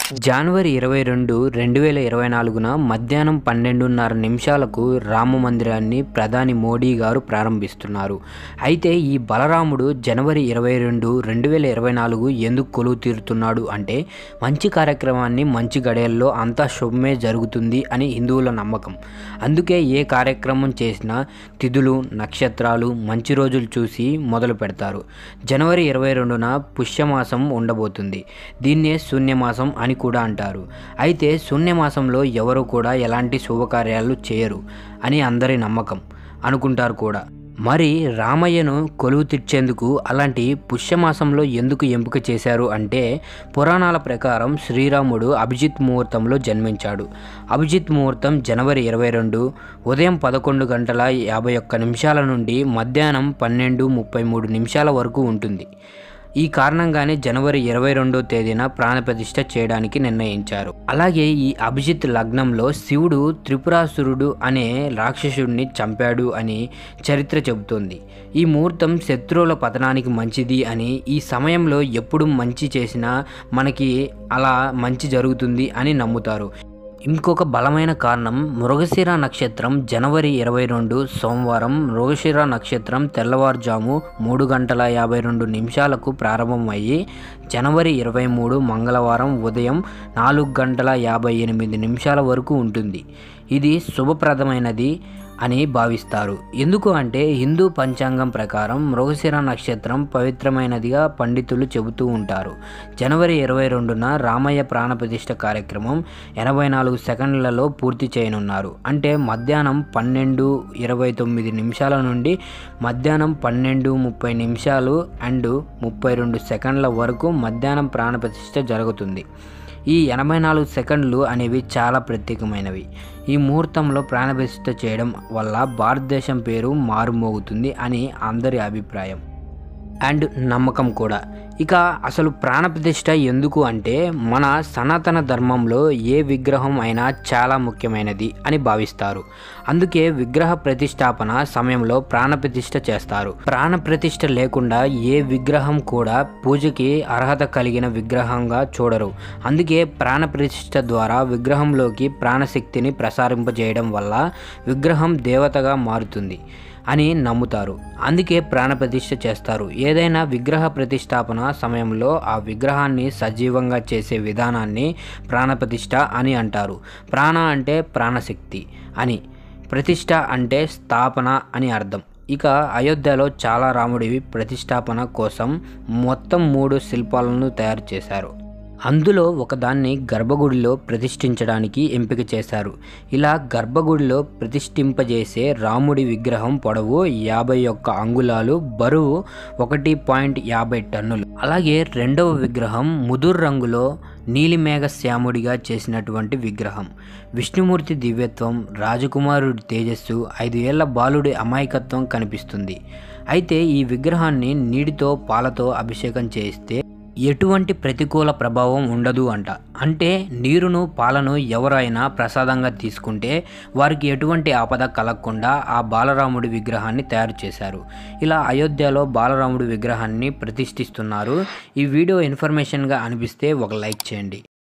జనవరి 22, 2024న మధ్యాహ్నం 12:30 నిమిషాలకు రామ మందిరాన్ని ప్రధాని మోడీ గారు ప్రారంభిస్తున్నారు. అయితే ఈ బలరాముడు జనవరి 22, 2024 ఎందుకు కొలువు తీరుతున్నాడు అంటే మంచి కార్యక్రమాన్ని మంచి గడియల్లో అంతా శుభమే జరుగుతుంది అని హిందువుల నమ్మకం. అందుకే ఏ కార్యక్రమం చేసినా తిథులు, నక్షత్రాలు, మంచి రోజులు చూసి మొదలు పెడతారు. జనవరి 22న పుష్యమాసం ఉండబోతుంది. దీన్నే శూన్యమాసం అని కూడా అంటారు. అయితే శూన్యమాసంలో ఎవరు కూడా ఎలాంటి శుభకార్యాలు చేయరు అని అందరి నమ్మకం అనుకుంటారు కూడా. మరి రామయ్యను కొలువు తీర్చేందుకు అలాంటి పుష్యమాసంలో ఎందుకు ఎంపిక చేశారు అంటే పురాణాల ప్రకారం శ్రీరాముడు అభిజిత్ ముహూర్తంలో జన్మించాడు. అభిజిత్ ముహూర్తం జనవరి 22 ఉదయం 11:51 నుండి మధ్యాహ్నం 12:33 వరకు ఉంటుంది. ఈ కారణంగానే జనవరి 22వ తేదీన ప్రాణప్రతిష్ఠ చేయడానికి నిర్ణయించారు. అలాగే ఈ అభిజిత్ లగ్నంలో శివుడు త్రిపురాసురుడు అనే రాక్షసుడిని చంపాడు అని చరిత్ర చెబుతోంది. ఈ ముహూర్తం శత్రువుల పతనానికి మంచిది అని, ఈ సమయంలో ఎప్పుడు మంచి చేసినా మనకి అలా మంచి జరుగుతుంది అని నమ్ముతారు. ఇంకొక బలమైన కారణం మృగశిర నక్షత్రం జనవరి 22 సోమవారం, మృగశిర నక్షత్రం తెల్లవారుజాము 3:52 ప్రారంభమయ్యి జనవరి 23 మంగళవారం ఉదయం 4:58 వరకు ఉంటుంది. ఇది శుభప్రదమైనది అని భావిస్తారు. ఎందుకు అంటే హిందూ పంచాంగం ప్రకారం మృగశిర నక్షత్రం పవిత్రమైనదిగా పండితులు చెబుతూ ఉంటారు. జనవరి 22న రామయ్య ప్రాణప్రతిష్ఠ కార్యక్రమం 84 సెకండ్లలో పూర్తి చేయనున్నారు. అంటే మధ్యాహ్నం 12:29 నుండి మధ్యాహ్నం 12:30 అండ్ 32 సెకండ్ల వరకు మధ్యాహ్నం ప్రాణప్రతిష్ఠ జరుగుతుంది. ఈ 84 సెకండ్లు అనేవి చాలా ప్రత్యేకమైనవి. ఈ ముహూర్తంలో ప్రాణప్రతిష్ఠ చేయడం వల్ల భారతదేశం పేరు మారుమోగుతుంది అని అందరి అభిప్రాయం అండ్ నమ్మకం కూడా. ఇక అసలు ప్రాణప్రతిష్ఠ ఎందుకు అంటే మన సనాతన ధర్మంలో ఏ విగ్రహం అయినా చాలా ముఖ్యమైనది అని భావిస్తారు. అందుకే విగ్రహ ప్రతిష్టాపన సమయంలో ప్రాణప్రతిష్ఠ చేస్తారు. ప్రాణప్రతిష్ఠ లేకుండా ఏ విగ్రహం కూడా పూజకి అర్హత కలిగిన విగ్రహంగా చూడరు. అందుకే ప్రాణప్రతిష్ఠ ద్వారా విగ్రహంలోకి ప్రాణశక్తిని ప్రసారింపజేయడం వల్ల విగ్రహం దేవతగా మారుతుంది అని నమ్ముతారు. అందుకే ప్రాణప్రతిష్ఠ చేస్తారు. ఏదైనా విగ్రహ ప్రతిష్టాపన సమయంలో ఆ విగ్రహాన్ని సజీవంగా చేసే విధానాన్ని ప్రాణప్రతిష్ఠ అని అంటారు. ప్రాణ అంటే ప్రాణశక్తి అని, ప్రతిష్ఠ అంటే స్థాపన అని అర్థం. ఇక అయోధ్యలో చాలా రాముడి ప్రతిష్టాపన కోసం మొత్తం 3 శిల్పాలను తయారు చేశారు. అందులో ఒకదాన్ని గర్భగుడిలో ప్రతిష్ఠించడానికి ఎంపిక చేశారు. ఇలా గర్భగుడిలో ప్రతిష్ఠింపజేసే రాముడి విగ్రహం పొడవు 51 అంగుళాలు, బరువు 1.50 టన్నులు. అలాగే రెండవ విగ్రహం ముదురు రంగులో నీలిమేఘ శ్యాముడిగా చేసినటువంటి విగ్రహం. విష్ణుమూర్తి దివ్యత్వం, రాజకుమారుడి తేజస్సు, 5 ఏళ్ల బాలుడి అమాయకత్వం కనిపిస్తుంది. అయితే ఈ విగ్రహాన్ని నీటితో పాలతో అభిషేకం చేస్తే ఎటువంటి ప్రతికూల ప్రభావం ఉండదు అంట. అంటే నీరును పాలను ఎవరైనా ప్రసాదంగా తీసుకుంటే వారికి ఎటువంటి ఆపద కలగకుండా ఆ బాలరాముడి విగ్రహాన్ని తయారు చేశారు. ఇలా అయోధ్యలో బాలరాముడి విగ్రహాన్ని ప్రతిష్ఠిస్తున్నారు. ఈ వీడియో ఇన్ఫర్మేషన్గా అనిపిస్తే ఒక లైక్ చేయండి.